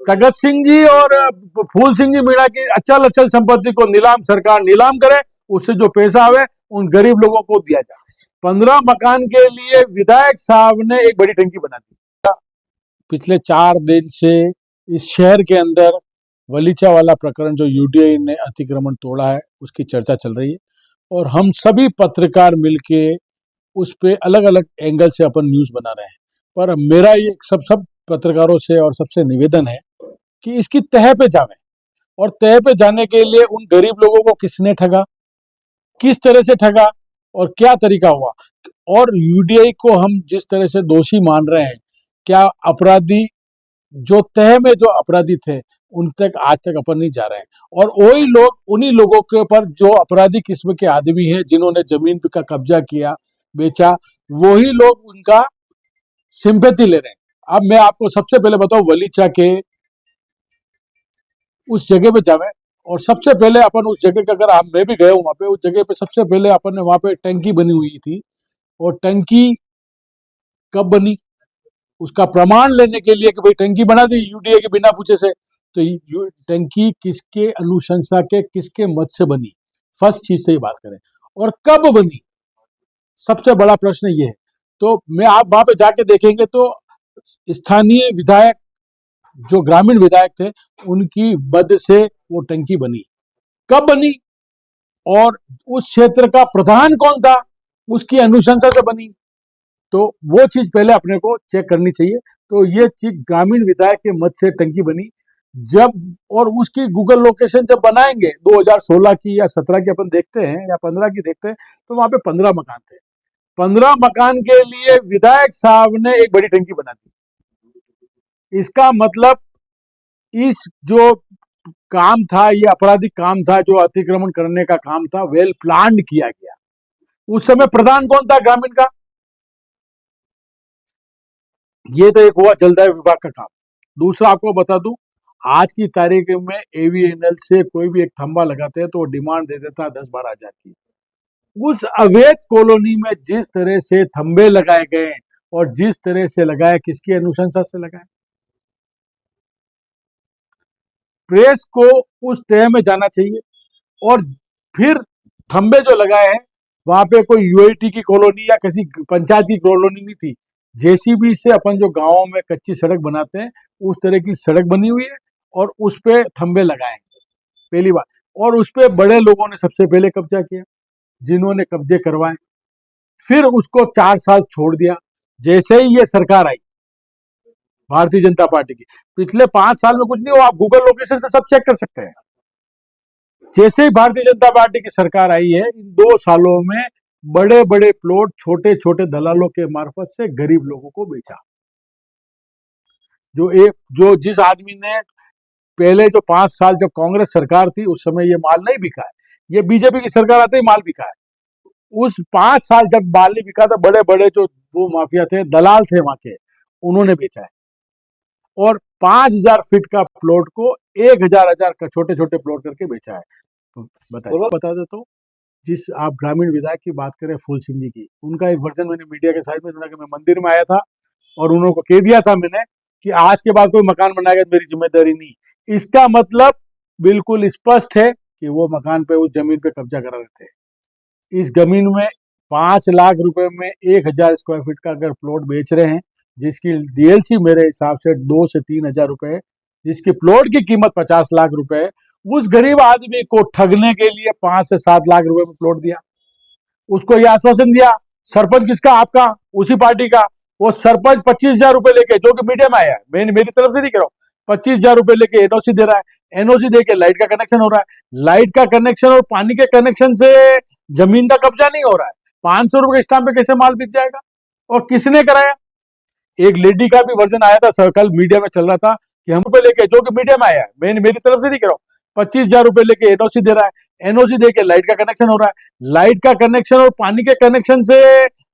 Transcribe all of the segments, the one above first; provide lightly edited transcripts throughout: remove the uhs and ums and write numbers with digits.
तगत सिंह जी और फूल सिंह जी मीणा की अचल अचल संपत्ति को सरकार नीलाम करे, उससे जो पैसा आवे उन गरीब लोगों को दिया जाए। 15 मकान के लिए विधायक साहब ने एक बड़ी टंकी बना दी। पिछले 4 दिन से इस शहर के अंदर वलीचा वाला प्रकरण जो यूडीआई ने अतिक्रमण तोड़ा है उसकी चर्चा चल रही है, और हम सभी पत्रकार मिलके उस पे अलग अलग एंगल से अपन न्यूज बना रहे हैं। पर मेरा ये सब पत्रकारों से और सबसे निवेदन है कि इसकी तह पे जावे, और तह पे जाने के लिए उन गरीब लोगों को किसने ठगा, किस तरह से ठगा और क्या तरीका हुआ, और यूडीआई को हम जिस तरह से दोषी मान रहे हैं, क्या अपराधी जो तह में जो अपराधी थे उन तक आज तक अपन नहीं जा रहे हैं, और वही लोग उन्हीं लोगों के ऊपर जो अपराधी किस्म के आदमी हैं जिन्होंने जमीन का कब्जा किया, बेचा, वही लोग उनका सिंपैथी ले रहे हैं। अब मैं आपको सबसे पहले बताऊं, वलीचा के उस जगह पे जावे, और सबसे पहले अपन उस जगह का, अगर मैं भी गया हूं वहां पे, उस जगह पे सबसे पहले अपन ने वहां पे टंकी बनी हुई थी, और टंकी कब बनी उसका प्रमाण लेने के लिए कि भाई टंकी बना दी यूडीए के बिना पूछे से, तो टंकी किसके अनुशंसा के, किसके मत से बनी, फर्स्ट चीज से ही बात करें, और कब बनी, सबसे बड़ा प्रश्न ये है। तो मैं आप वहां पे जाके देखेंगे तो स्थानीय विधायक जो ग्रामीण विधायक थे उनकी मद से वो टंकी बनी, कब बनी, और उस क्षेत्र का प्रधान कौन था, उसकी अनुशंसा से बनी, तो वो चीज पहले अपने को चेक करनी चाहिए। तो ये चीज ग्रामीण विधायक के मत से टंकी बनी जब, और उसकी गूगल लोकेशन जब बनाएंगे 2016 की या 17 की अपन देखते हैं या 15 की देखते हैं, तो वहां पे 15 मकान थे। 15 मकान के लिए विधायक साहब ने एक बड़ी टंकी बना दी। इसका मतलब इस जो काम था, ये आपराधिक काम था, जो अतिक्रमण करने का काम था, वेल प्लान्ड किया गया। उस समय प्रधान कौन था ग्रामीण का, ये तो एक हुआ जलदाय विभाग का काम। दूसरा आपको बता दूं, आज की तारीख में एवीएनएल से कोई भी एक थंबा लगाते हैं तो वो डिमांड दे देता है 10-12 हजार की। उस अवैध कॉलोनी में जिस तरह से थंबे लगाए गए और जिस तरह से लगाए, किसकी अनुशंसा से लगाए, प्रेस को उस तह में जाना चाहिए। और फिर थंबे जो लगाए हैं वहां पे कोई यूआईटी की कॉलोनी या किसी पंचायत की कॉलोनी नहीं थी, जेसीबी से अपन जो गांवों में कच्ची सड़क बनाते हैं उस तरह की सड़क बनी हुई है, और उस पे थंबे लगाए, पहली बात। और उस पे बड़े लोगों ने सबसे पहले कब्जा किया, जिन्होंने कब्जे करवाए, फिर उसको 4 साल छोड़ दिया। जैसे ही ये सरकार आई भारतीय जनता पार्टी की, पिछले 5 साल में कुछ नहीं हुआ, आप गूगल लोकेशन से सब चेक कर सकते हैं। जैसे ही भारतीय जनता पार्टी की सरकार आई है, इन 2 सालों में बड़े बड़े प्लॉट छोटे छोटे दलालों के मार्फत से गरीब लोगों को बेचा। जो जिस आदमी ने पहले जो 5 साल जब कांग्रेस सरकार थी उस समय ये माल नहीं बिका है, ये बीजेपी की सरकार आते ही माल बिका है। उस 5 साल जब माल नहीं बिका था, बड़े बड़े जो वो माफिया थे, दलाल थे वहां के, उन्होंने बेचा है। और 5000 फीट का प्लॉट को 1000 का छोटे छोटे प्लॉट करके बेचा है। तो बता देता हूँ, जिस आप ग्रामीण विधायक की बात करें फूल सिंह जी की, उनका एक वर्जन मैंने मीडिया के साथ में सुना कि मैं मंदिर में आया था और उन्होंने कह दिया था मैंने कि आज के बाद कोई मकान बनाएगा तो मेरी जिम्मेदारी नहीं। इसका मतलब बिल्कुल स्पष्ट है कि वो मकान पे, उस जमीन पे कब्जा करा रहे थे। इस जमीन में 5 लाख रुपए में 1000 स्क्वायर फीट का अगर प्लॉट बेच रहे हैं, जिसकी डीएलसी मेरे हिसाब से 2 से 3 हजार रुपए है, जिसकी प्लॉट की कीमत 50 लाख रुपए है, उस गरीब आदमी को ठगने के लिए 5 से 7 लाख रुपए में प्लॉट दिया। उसको यह आश्वासन दिया, सरपंच किसका, आपका, उसी पार्टी का। वो सरपंच 25,000 रुपए लेके, जो कि मीडिया में आया है, मैं मेरी तरफ से नहीं कह रहा हूं, 25,000 रुपए लेके एनओसी दे रहा है। एनओसी देके लाइट का कनेक्शन हो रहा है, लाइट का कनेक्शन और पानी के कनेक्शन से जमीन का कब्जा नहीं हो रहा है। 500 रुपए के स्टाम्प पे कैसे माल बिक जाएगा, और किसने कराया। एक लेडी का भी वर्जन आया था, सर्कल मीडिया में चल रहा था कि हम रुपए लेके, जो कि मीडिया में आया है, मैं मेरी तरफ से नहीं कह रहा हूं, 25,000 रुपए लेके एनओसी दे रहा है, एनओसी देके लाइट का कनेक्शन हो रहा है, लाइट का कनेक्शन और पानी के कनेक्शन से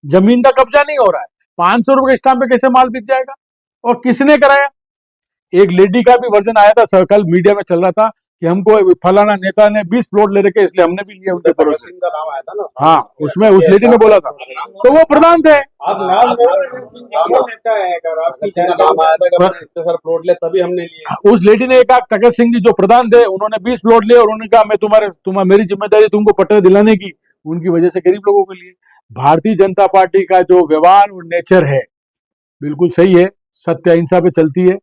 जमीन का कब्जा नहीं हो रहा है। 500 रुपए के स्टाम्प पे कैसे माल बिक जाएगा, और किसने कराया। एक लेडी का भी वर्जन आया था, सर्कल मीडिया में चल रहा था कि हमको फलाना नेता ने 20 प्लॉट ले रखे इसलिए हमने भी लिए उनके भगत भरोसे। सिंह का नाम आया था ना हाँ, उसमें उस लेडी ने बोला था, तो वो प्रधान थे। आप नाम लेता है अगर आपकी का नाम आया था कि हमने इतने सारे प्लॉट ले तभी हमने लिए। उस लेडी ने कहा, तगत सिंह जी जो प्रधान थे उन्होंने 20 प्लॉट लिए और उन्होंने कहा मैं तुम्हारी मेरी जिम्मेदारी तुमको पट्टे दिलाने की, उनकी वजह से गरीब लोगों के लिए। भारतीय जनता पार्टी का जो व्यवहार और नेचर है बिल्कुल सही है, सत्य अहिंसा पे चलती है,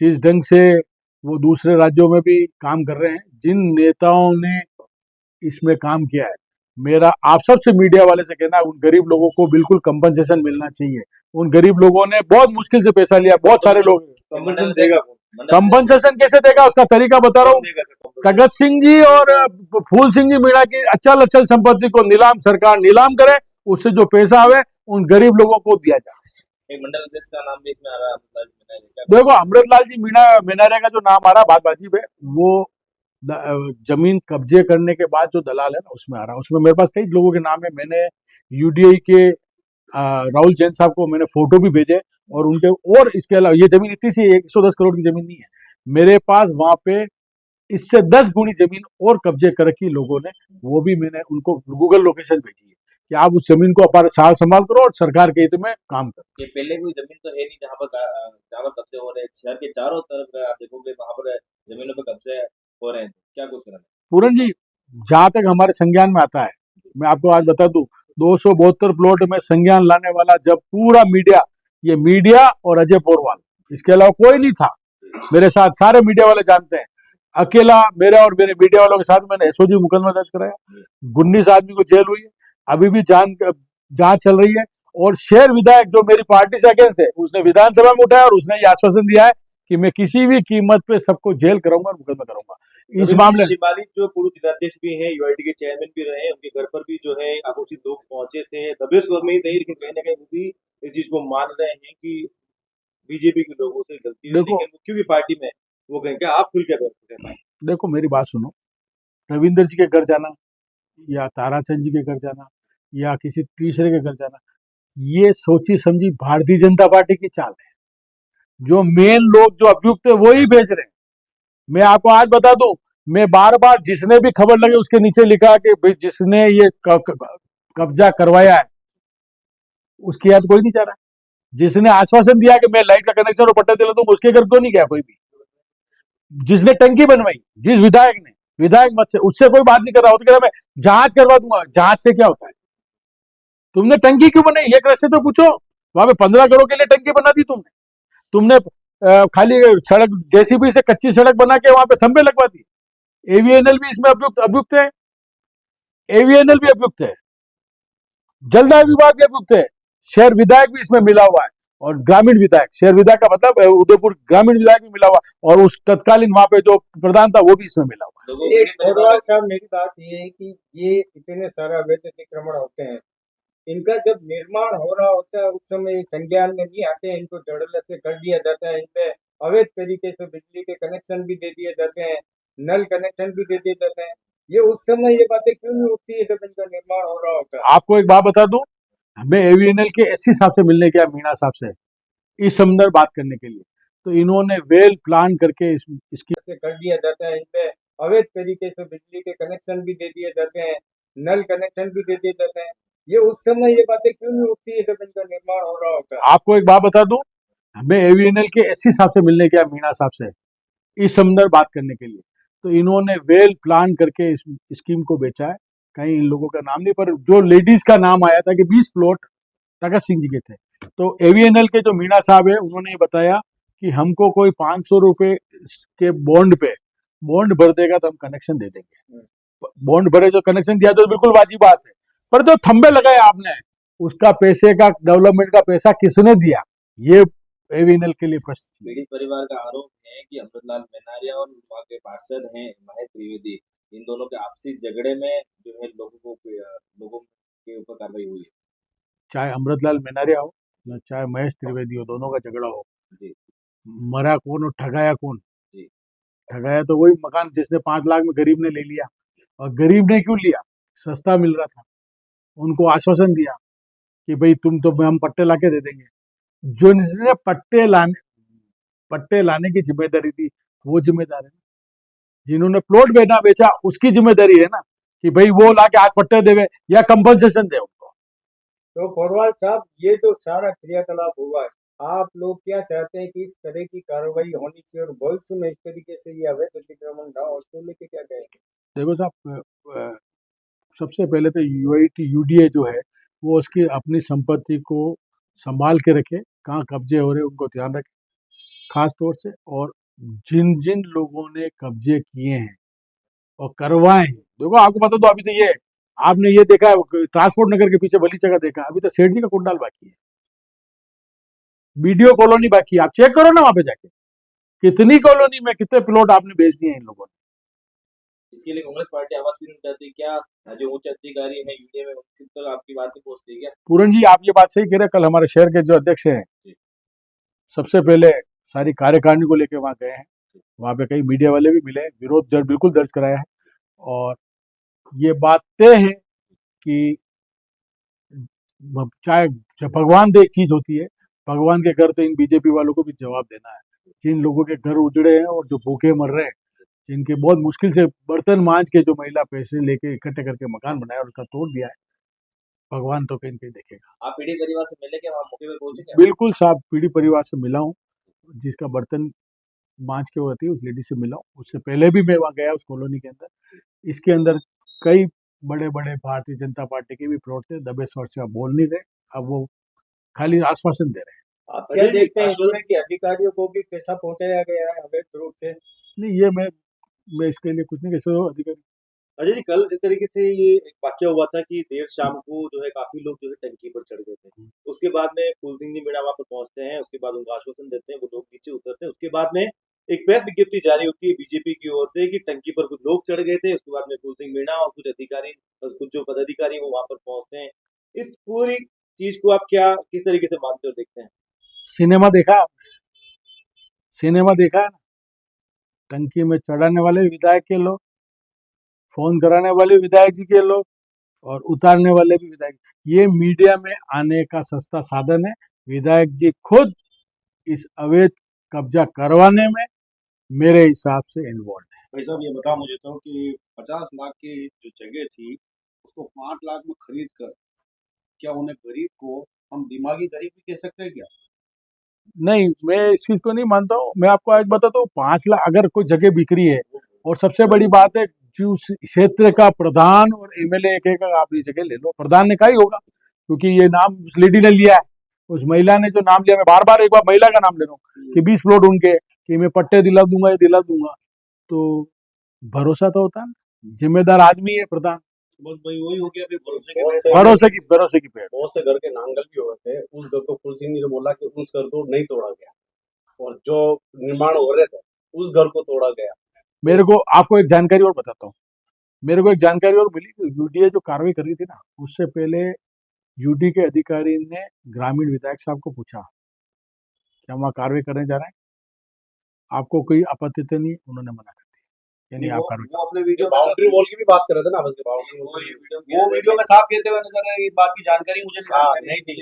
जिस ढंग से वो दूसरे राज्यों में भी काम कर रहे हैं, जिन नेताओं ने इसमें काम किया है, मेरा आप सबसे मीडिया वाले से कहना है उन गरीब लोगों को बिल्कुल कंपनसेशन मिलना चाहिए। उन गरीब लोगों ने बहुत मुश्किल से पैसा लिया, बहुत सारे लोग। कंपनसेशन कैसे देगा उसका तरीका बता रहा हूँ। तगत सिंह जी और फूल सिंह जी मीणा की अचल अचल संपत्ति को सरकार नीलाम करे, उससे जो पैसा आवे उन गरीब लोगों को दिया जाए। एक मंडल अध्यक्ष का नाम भी इसमें आ रहा है। देखो अमृतलाल जी मीनारे का जो नाम आ रहा बात बाजी पे, वो जमीन कब्जे करने के बाद जो दलाल है ना उसमें आ रहा है। उसमें मेरे पास कई लोगों के नाम है। मैंने यूडीआई के राहुल जैन साहब को मैंने फोटो भी भेजे और उनके, और इसके अलावा ये जमीन इतनी सी 110 करोड़ की जमीन नहीं है मेरे पास, वहां पे इससे 10 गुनी जमीन और कब्जे कर रखी लोगों ने, वो भी मैंने उनको गूगल लोकेशन भेजी है कि आप उस जमीन को अपार साल संभाल करो और सरकार के हित में काम करो। ये पहले कोई जमीन तो है नहीं जहाँ पर कब्जे हो रहे हैं। शहर के चारों तरफ आप देखोगे वहां पर जमीनों पर कब्जे हो रहे हैं, क्या कुछ करना है? पूरन जी, जहां तक हमारे संज्ञान में आता है, मैं आपको आज बता दूं, 272 प्लॉट में संज्ञान लाने वाला जब पूरा मीडिया, ये मीडिया और अजय पोरवाल, इसके अलावा कोई नहीं था मेरे साथ, सारे मीडिया वाले जानते हैं। अकेला मेरा और मेरे मीडिया वालों के साथ मैंने एसओजी मुकदमा दर्ज कराया, 19 आदमी को जेल हुई है, अभी भी जांच चल रही है। और शेर विधायक जो मेरी पार्टी से अगेंस्ट है, उसने विधानसभा में उठाया और उसने ये आश्वासन दिया है कि मैं किसी भी कीमत पे सबको जेल कराऊंगा और मुकदमा करूंगा। इस मामले शिवालिक जो पूर्व जिलाध्यक्ष भी हैं, यूआईडी के चेयरमैन भी रहे, उनके घर पर भी जो है आक्रोशित लोग पहुंचे थे, दबे स्वर में ही सही, लेकिन कहीं ना कहीं वो भी इस चीज को मान रहे हैं कि बीजेपी के लोगों से गलती है, लेकिन क्योंकि पार्टी में वो कहेंगे आप खुल के बैठे। देखो मेरी बात सुनो, रविंदर जी के घर जाना या ताराचंद जी के घर जाना या किसी तीसरे के घर जाना, ये सोची समझी भारतीय जनता पार्टी की चाल है। जो मेन लोग जो अभियुक्त है वही भेज रहे हैं। मैं आपको आज बता दूं, मैं बार बार जिसने भी खबर लगे उसके नीचे लिखा कि जिसने ये कब्जा करवाया है उसकी याद कोई नहीं चाह रहा। जिसने आश्वासन दिया कि मैं लाइट का कनेक्शन और पट्टा दिला दूंगा उसके घर क्यों नहीं गया कोई भी। जिसने टंकी बनवाई, जिस विधायक ने, विधायक मत से, उससे कोई बात नहीं कर रहा, कह रहा मैं जांच करवा दूंगा। जांच से क्या होता है? तुमने टंकी क्यों बनाई? एक रस्ते तो पूछो। वहां पे 15 करोड़ के लिए टंकी बना दी तुमने खाली सड़क जेसीबी से कच्ची सड़क बना के वहां पे थंबे लगवा दिए। एवीएनएल भी इसमें अभियुक्त है, एवीएनएल भी अभियुक्त है, जलदाय विभाग भी अभियुक्त है, शहर विधायक भी इसमें मिला हुआ है और ग्रामीण विधायक, शहर विधायक का मतलब उदयपुर ग्रामीण विधायक भी मिला हुआ और उस तत्कालीन वहां पे जो प्रधान था वो भी इसमें मिला हुआ है। मेरी बात ये है कि ये इतने सारे अवैध अतिक्रमण होते हैं, इनका जब निर्माण हो रहा होता है उस समय संज्ञान में नहीं आते हैं, इनको धड़ल्ले से कर दिया जाता है, इनपे अवैध तरीके से बिजली के कनेक्शन भी दे दिए जाते हैं, नल कनेक्शन भी दे दिए जाते हैं। ये उस समय ये बातें क्यों नहीं उठती है जब इनका निर्माण हो रहा होता है? आपको एक बात बता दूं, हमें एवीएनएल के एससी साहब से मिलने गया, मीणा साहब से, इस संदर्भ बात करने के लिए, तो इन्होंने वेल प्लान करके इसकी कर दिया जाता है, इनपे अवैध तरीके से बिजली के कनेक्शन भी दे दिए जाते हैं, नल कनेक्शन भी दे दिए जाते हैं। ये उस समय ये बातें क्यों नहीं उठती है जब इनका निर्माण हो रहा होता है? आपको एक बात बता दूं, हमें एवीएनएल के एससी साहब से मिलने गया, मीणा साहब से, इस संदर्भ बात करने के लिए, तो इन्होंने वेल प्लान करके इस स्कीम को बेचा है। कहीं इन लोगों का नाम नहीं, पर जो लेडीज का नाम आया था कि 20 प्लॉट तगत सिंह जी के थे, तो एवीएनएल के जो मीणा साहब है उन्होंने ये बताया कि हमको कोई 500 रुपए के बॉन्ड भर देगा तो हम कनेक्शन दे देंगे। बॉन्ड भरे जो कनेक्शन दिया तो बिल्कुल वाजिब बात है, पर जो थंबे लगाए आपने, उसका पैसे का, डेवलपमेंट का पैसा किसने दिया? ये एवीएनएल के लिए प्रश्न। पीड़ित परिवार का आरोप है कि अमृतलाल मैनारिया और वहाँ के पार्षद हैं महेश त्रिवेदी, इन दोनों के आपसी झगड़े में जो है लोगों के ऊपर कार्रवाई हुई है। चाहे अमृतलाल मैनारिया हो या चाहे महेश त्रिवेदी हो, दोनों का झगड़ा हो, मरा कौन और ठगाया कौन? ठगाया तो वही मकान जिसने 5 लाख में गरीब ने ले लिया। और गरीब ने क्यों लिया? सस्ता मिल रहा था, उनको आश्वासन दिया कि भाई तुम तो हम पट्टे लाके दे देंगे। जो जिसने पट्टे लाने की जिम्मेदारी थी वो जिम्मेदार है। जिन्होंने प्लॉट बेचा उसकी जिम्मेदारी है ना कि भाई वो लाके आग पट्टे देवे या कंपनसेशन दे उनको। तो पोरवाल साहब, ये जो सारा क्रियाकलाप हुआ है, आप लोग क्या चाहते हैं कि इस तरह की कार्रवाई होनी चाहिए और भविष्य में इस तरीके से ये अवैध अतिक्रमण ना हो, उसको लेके क्या कहेंगे? देखो साहब, सबसे पहले तो यूडीए जो है वो उसकी अपनी संपत्ति को संभाल के रखे, कहाँ कब्जे हो रहे उनको ध्यान रखे खास तौर से, और जिन जिन लोगों ने कब्जे किए हैं और करवाए हैं, देखो आपको पता तो अभी तो ये आपने ये देखा ट्रांसपोर्ट नगर के पीछे भली जगह देखा, अभी तो सेठ जी का कुंडाल बाकी है, बीडीओ कॉलोनी बाकी है, आप चेक करो ना वहां पे जाके कितनी कॉलोनी में कितने प्लॉट आपने बेच दिए इन लोगों ने। इसके लिए कांग्रेस पार्टी आवाज भी नहीं उठाती क्या? जो उच्च अधिकारी है यूडीए में उनकी तक आपकी बात नहीं पहुंचती क्या? पूरन जी आप ये बात सही कह रहे हैं, कल हमारे शहर के जो अध्यक्ष हैं सबसे पहले सारी कार्यकारिणी को लेकर वहां गए हैं, वहां पे कई मीडिया वाले भी मिले, विरोध बिल्कुल दर्ज कराया है, और ये बात तय है कि चाहे भगवान दे एक चीज होती है, भगवान के घर तो इन बीजेपी वालों को भी जवाब देना है। जिन लोगों के घर उजड़े हैं और जो भूखे मर रहे हैं, जिनके बहुत मुश्किल से बर्तन मांज के जो महिला पैसे लेके इकट्ठे करके मकान बनाया और उसका तोड़ दिया है, भगवान तो कहीं कहीं देखेगा। आप पीढ़ी परिवार से मिले क्या? वहाँ मौके पे पहुंचे क्या? बिल्कुल साहब, पीढ़ी परिवार से मिला हूँ, जिसका बर्तन मांझ के होती है उस लेडी से मिला हूँ, उससे पहले भी मैं वहाँ गया उस कॉलोनी के अंदर। इसके अंदर कई बड़े बड़े भारतीय जनता पार्टी के भी प्लॉट थे, दबे स्वर से आप बोल नहीं रहे, अब वो खाली आश्वासन दे रहे हैं। आप क्या देखते हैं इसमें कि अधिकारियों को भी पैसा पहुंचाया गया है अवैध रूप से? नहीं, ये मैं इसके लिए कुछ नहीं कह सकता अधिकारी। अजय जी, कल जिस तरीके से ये एक वाक्य हुआ था कि देर शाम को जो है काफी लोग जो है टंकी पर चढ़ गए थे, उसके बाद में फूल सिंह जी मीणा वहां पर पहुंचते हैं, उसके बाद उनको आश्वासन देते हैं, वो लोग नीचे उतरते हैं, उसके बाद में एक प्रेस विज्ञप्ति जारी होती है बीजेपी की ओर से कि टंकी पर कुछ लोग चढ़ गए थे, उसके बाद में फूल सिंह मीणा और कुछ अधिकारी, कुछ जो पदाधिकारी वो वहां पर पहुंचते हैं। इस पूरी चीज को आप क्या किस तरीके से मानते और देखते हैं? सिनेमा देखा आपने? सिनेमा देखा है ना, टंकी में चढ़ाने वाले विधायक के लोग, फोन कराने वाले विधायक जी के लोग, और उतारने वाले भी विधायक। ये मीडिया में आने का सस्ता साधन है। विधायक जी खुद इस अवैध कब्जा करवाने में मेरे हिसाब से इन्वॉल्व है। भाई साहब, ये बताओ मुझे तो कि 50 लाख की जो जगह थी उसको 5 लाख में खरीद कर, क्या उन्हें गरीब को हम दिमागी गरीब भी कह सकते हैं क्या? नहीं, मैं इस चीज को नहीं मानता हूँ। मैं आपको आज बताता हूँ, 5 लाख अगर कोई जगह बिक रही है, और सबसे बड़ी बात है जो क्षेत्र का प्रधान और एमएलए एक एक आप ये जगह ले लो, प्रधान ने कहा ही होगा, क्योंकि ये नाम उस लेडी ने लिया है, उस महिला ने जो नाम लिया, मैं बार बार एक बार महिला का नाम ले रहा हूँ कि 20 प्लॉट उनके, कि मैं पट्टे दिला दूंगा, ये दिला दूंगा, तो भरोसा तो होता है, जिम्मेदार आदमी है प्रधान। बस भाई वही हो गया, भरोसे की पेड़। बहुत से घर के नांगल भी हुए थे, उस घर को फूल सिंह ने जो बोला कि उस घर को नहीं तोड़ा गया, और जो निर्माण हो रहे थे उस घर को तोड़ा गया। मेरे को आपको एक जानकारी और बताता हूँ, मेरे को एक जानकारी और मिली कि यूडीए जो कार्रवाई कर रही थी ना, उससे पहले यूडी के अधिकारी ने ग्रामीण विधायक साहब को पूछा कि हम वहाँ कार्रवाई करने जा रहे हैं, आपको कोई आपत्ति तो नहीं? उन्होंने मना कर दिया, यानी आप कार्रवाई। वो अपने वीडियो बाउंड्री वॉल की भी बात कर रहे थे ना, बस बाउंड्री वो वीडियो में साफ कहते हुए नजर आए, ये बात की जानकारी मुझे नहीं थी।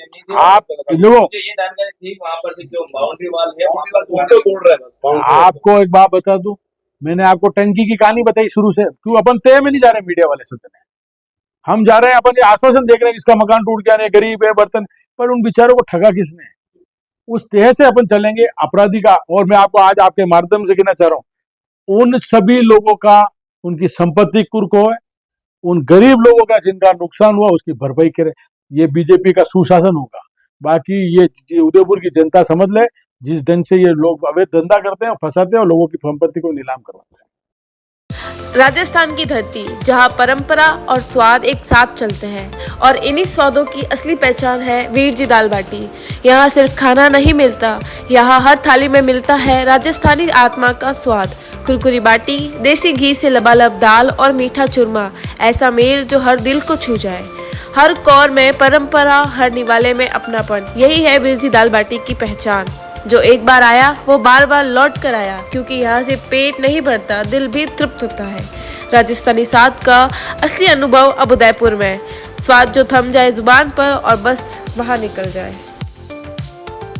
आप लोगों, मुझे ये जानकारी थी वहाँ पर से जो बाउंड्री वाल है उसको तोड़ रहे हैं बस। आपको एक बात बता दूं, मैंने आपको टंकी की कहानी बताई शुरू से, क्यों अपन तय में नहीं जा रहे मीडिया वाले सदन, हम जा रहे हैं अपन ये आश्वासन देख रहे हैं इसका मकान टूट गया, नहीं गरीब है बर्तन, पर उन बेचारों को ठगा किसने? उस तह से अपन चलेंगे अपराधी का। और मैं आपको आज आपके माध्यम से कहना चाह रहा हूं, उन सभी लोगों का, उनकी संपत्ति कुर्क हो, उन गरीब लोगों का जिनका नुकसान हुआ उसकी भरपाई करे, ये बीजेपी का सुशासन होगा। बाकी ये उदयपुर की जनता समझ ले, जिस ढंग से ये लोग अवैध धंधा करते हैं, फंसाते हैं और लोगों की संपत्ति को नीलाम करवाते हैं। राजस्थान की धरती जहां परंपरा और स्वाद एक साथ चलते हैं, और इन्हीं स्वादों की असली पहचान है वीर जी दाल बाटी। यहाँ सिर्फ खाना नहीं मिलता, यहाँ हर थाली में मिलता है राजस्थानी आत्मा का स्वाद। कुरकुरी बाटी, देसी घी से लबालब दाल और मीठा चूरमा, ऐसा मेल जो हर दिल को छू जाए। हर कौर में परंपरा, हर निवाले में अपनापन, यही है वीर जी दाल बाटी की पहचान। जो एक बार आया वो बार बार लौट कर आया, क्योंकि यहाँ से पेट नहीं भरता, दिल भी तृप्त होता है। राजस्थानी स्वाद का असली अनुभव अब उदयपुर में, स्वाद जो थम जाए जुबान पर और बस वहाँ निकल जाए।